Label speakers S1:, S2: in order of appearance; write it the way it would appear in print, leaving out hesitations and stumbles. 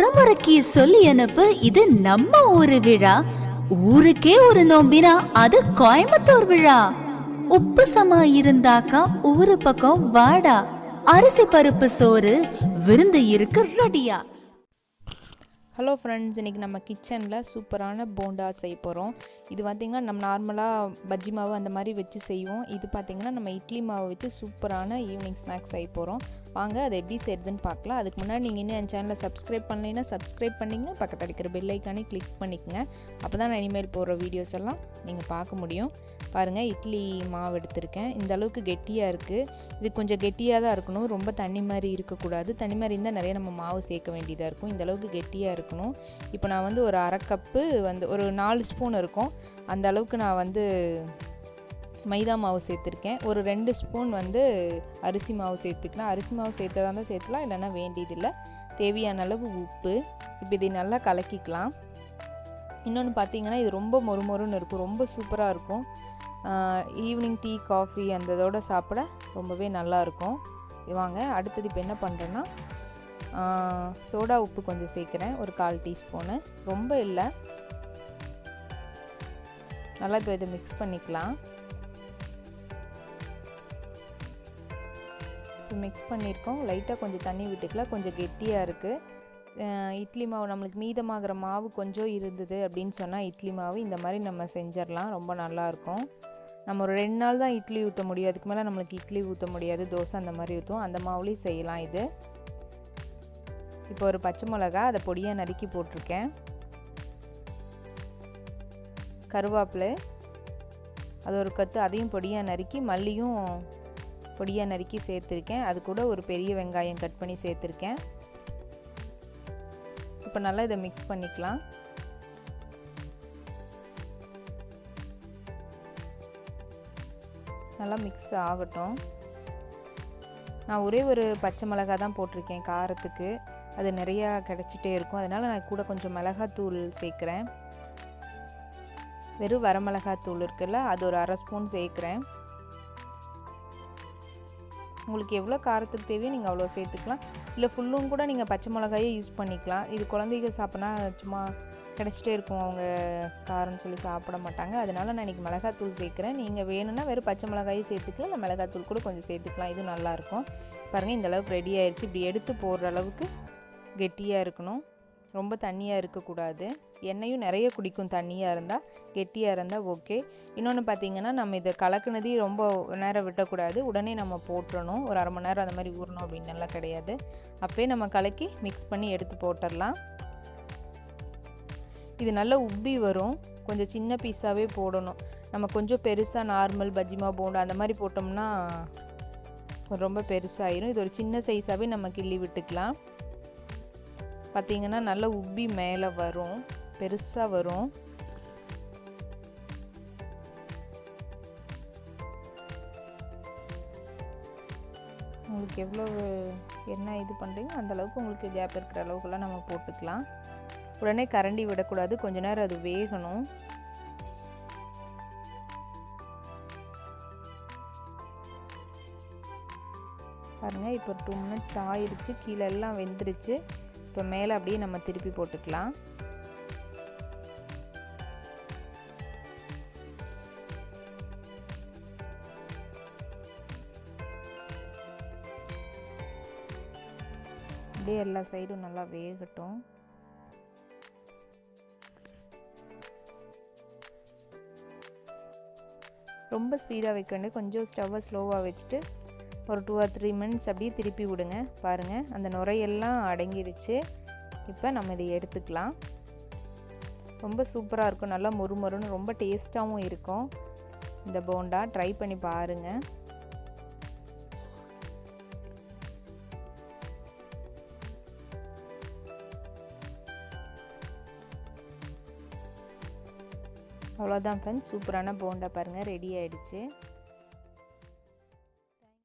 S1: முறைக்கு சொல்லி அனுப்பு, இது நம்ம ஊரு விழா. ஊருக்கே ஒரு நோம்பினா அது கோயம்புத்தூர் விழா. உப்பு சமா இருந்தாக்கா ஊரு பக்கம் வாடா. அரிசி பருப்பு சோறு விருந்து இருக்கு ரெடியா.
S2: ஹலோ ஃப்ரெண்ட்ஸ், இன்றைக்கி நம்ம கிச்சனில் சூப்பரான போண்டா செய்ய போகிறோம். இது பார்த்திங்கன்னா நம்ம நார்மலாக பஜ்ஜி மாவு அந்த மாதிரி வச்சு செய்வோம். இது பார்த்திங்கன்னா நம்ம இட்லி மாவு வச்சு சூப்பரான ஈவினிங் ஸ்நாக்ஸ் செய்ய போகிறோம். வாங்க அதை எப்படி செய்யுதுன்னு பார்க்கலாம். அதுக்கு முன்னாடி நீங்கள் இன்னும் என் சேனலை சப்ஸ்கிரைப் பண்ணலைன்னா சப்ஸ்கிரைப் பண்ணிங்க, பக்கத்தில் இருக்கிற பெல் ஐக்கானே கிளிக் பண்ணிக்கோங்க. அப்போ தான் நான் இனிமேல் போடுற வீடியோஸ் எல்லாம் நீங்கள் பார்க்க முடியும். பாருங்கள், இட்லி மாவு எடுத்திருக்கேன். இந்த அளவுக்கு கெட்டியாக இருக்குது. இது கொஞ்சம் கெட்டியாக தான் இருக்கணும், ரொம்ப தண்ணி மாதிரி இருக்கக்கூடாது. தண்ணி மாதிரி இருந்தால் நிறைய நம்ம மாவு சேர்க்க வேண்டியதாக இருக்கும். இந்த அளவுக்கு கெட்டியாக இருக்கணும். இப்போ நான் ஒரு அரை கப்பு ஒரு 4 ஸ்பூன் இருக்கும், அந்த அளவுக்கு நான் மைதா மாவு சேர்த்துருக்கேன். ஒரு 2 ஸ்பூன் அரிசி மாவு சேர்த்துக்கலாம். அரிசி மாவு சேர்த்ததாக இருந்தால் சேர்த்துலாம், இல்லைன்னா வேண்டியதில்லை. தேவையான அளவு உப்பு. இப்போ இதை நல்லா கலக்கிக்கலாம். இன்னொன்று பார்த்தீங்கன்னா, இது ரொம்ப மொறுமொறுன்னு இருக்கும், ரொம்ப சூப்பராக இருக்கும். ஈவினிங் டீ காஃபி அந்த இதோட சாப்பிட ரொம்பவே நல்லாயிருக்கும். வாங்க அடுத்தது இப்போ என்ன பண்ணுறேன்னா, சோடா உப்பு கொஞ்சம் சேர்க்குறேன், ஒரு 1/4 டீஸ்பூனு, ரொம்ப இல்லை. நல்லா இப்போ இதை மிக்ஸ் பண்ணிக்கலாம். இப்போ மிக்ஸ் பண்ணியிருக்கோம். லைட்டாக கொஞ்சம் தண்ணி விட்டுக்கலாம், கொஞ்சம் கெட்டியாக இருக்குது. இட்லி மாவு நம்மளுக்கு மீதமாகிற மாவு கொஞ்சம் இருந்தது அப்படின்னு சொன்னால் இட்லி மாவு இந்த மாதிரி நம்ம செஞ்சிடலாம், ரொம்ப நல்லாயிருக்கும். நம்ம ஒரு 2 நாள் தான் இட்லி ஊற்ற முடியும், அதுக்கு மேலே நம்மளுக்கு இட்லி ஊற்ற முடியாது, தோசை அந்த மாதிரி ஊற்றுவோம். அந்த மாவுலேயும் செய்யலாம் இது. இப்போ ஒரு பச்சை மிளகா, அதை பொடியாக நறுக்கி போட்டிருக்கேன். கருவேப்பிலை அது ஒரு கத்து, அதையும் பொடியாக நறுக்கி, மல்லியும் பொடியாக நறுக்கி சேர்த்துருக்கேன். அது கூட ஒரு பெரிய வெங்காயம் கட் பண்ணி சேர்த்துருக்கேன். இப்போ நல்லா இதை மிக்ஸ் பண்ணிக்கலாம். நல்லா மிக்ஸ் ஆகட்டும். நான் ஒரே ஒரு பச்சை மிளகா தான் போட்டிருக்கேன் காரத்துக்கு, அது நிறையா கிடச்சிட்டே இருக்கும், அதனால் நான் கூட கொஞ்சம் மிளகாத்தூள் சேர்க்குறேன். வெறும் வரமிளகாத்தூள் இருக்குல்ல, அது ஒரு அரை ஸ்பூன் சேர்க்குறேன். உங்களுக்கு எவ்வளோ காரத்துக்கு தேவையோ நீங்கள் அவ்வளோ சேர்த்துக்கலாம், இல்லை ஃபுல்லும் கூட நீங்கள் பச்சை மிளகாயே யூஸ் பண்ணிக்கலாம். இது குழந்தைங்க சாப்பிட்னா சும்மா கிடச்சிட்டே இருக்கும், அவங்க காரம்னு சொல்லி சாப்பிட மாட்டாங்க. அதனால் நான் இன்றைக்கி மிளகாத்தூள் சேர்க்குறேன். நீங்கள் வேணும்னா வெறும் பச்சை மிளகாயே சேர்த்துக்கலாம், இல்லை மிளகாத்தூள் கூட கொஞ்சம் சேர்த்துக்கலாம், இதுவும் நல்லாயிருக்கும். பாருங்கள், இந்த அளவுக்கு ரெடி ஆயிடுச்சு. இப்படி எடுத்து போடுற அளவுக்கு கெட்டியாக இருக்கணும், ரொம்ப தண்ணியாக இருக்கக்கூடாது. எண்ணெயும் நிறைய குடிக்கும் தண்ணியாக இருந்தால், கெட்டியாக இருந்தால் ஓகே. இன்னொன்று பார்த்திங்கன்னா, நம்ம இதை கலக்குனதையும் ரொம்ப நேரம் விட்டக்கூடாது, உடனே நம்ம போட்டுறணும். ஒரு அரை மணி நேரம் அந்த மாதிரி ஊறணும் அப்படின்னு நல்லா கிடையாது, அப்போயே நம்ம கலக்கி மிக்ஸ் பண்ணி எடுத்து போட்டுடலாம். இது நல்லா உப்பி வரும், கொஞ்சம் சின்ன பீஸாகவே போடணும். நம்ம கொஞ்சம் பெருசாக நார்மல் பஜ்ஜிமா போண்டா அந்த மாதிரி போட்டோம்னா ரொம்ப பெருசாகிடும். இது ஒரு சின்ன சைஸாகவே நம்ம கிள்ளி விட்டுக்கலாம். பார்த்திங்கன்னா நல்லா உப்பி மேலே வரும், பெருசாக வரும். உங்களுக்கு எவ்வளோ என்ன இது பண்ணுறீங்க அந்தளவுக்கு உங்களுக்கு கேப் இருக்கிற அளவுக்குலாம் நம்ம போட்டுக்கலாம். உடனே கரண்டி விடக்கூடாது, கொஞ்ச நேரம் அது வேகணும். பாருங்கள், இப்போ ஒரு 2 மினிட்ஸ் ஆயிடுச்சு, கீழே எல்லாம் வெந்துருச்சு. இப்போ மேலே அப்படியே நம்ம திருப்பி போட்டுக்கலாம். அப்படியே எல்லா சைடும் நல்லா வேகட்டும். ரொம்ப ஸ்பீடாக வைக்க வேண்டிய, கொஞ்சம் ஸ்டவ்வை ஸ்லோவாக வச்சுட்டு ஒரு 2 or 3 மினிட்ஸ் அப்படியே திருப்பி விடுங்க. பாருங்கள், அந்த நுரையெல்லாம் அடங்கிடுச்சு. இப்போ நம்ம இதை எடுத்துக்கலாம். ரொம்ப சூப்பராக இருக்கும், நல்லா மொறுமொறுன்னு ரொம்ப டேஸ்ட்டாகவும் இருக்கும். இந்த போண்டா ட்ரை பண்ணி பாருங்கள். அவ்வளோதான் ஃப்ரெண்ட்ஸ், சூப்பரான போண்டா பாருங்கள் ரெடி ஆகிடுச்சு.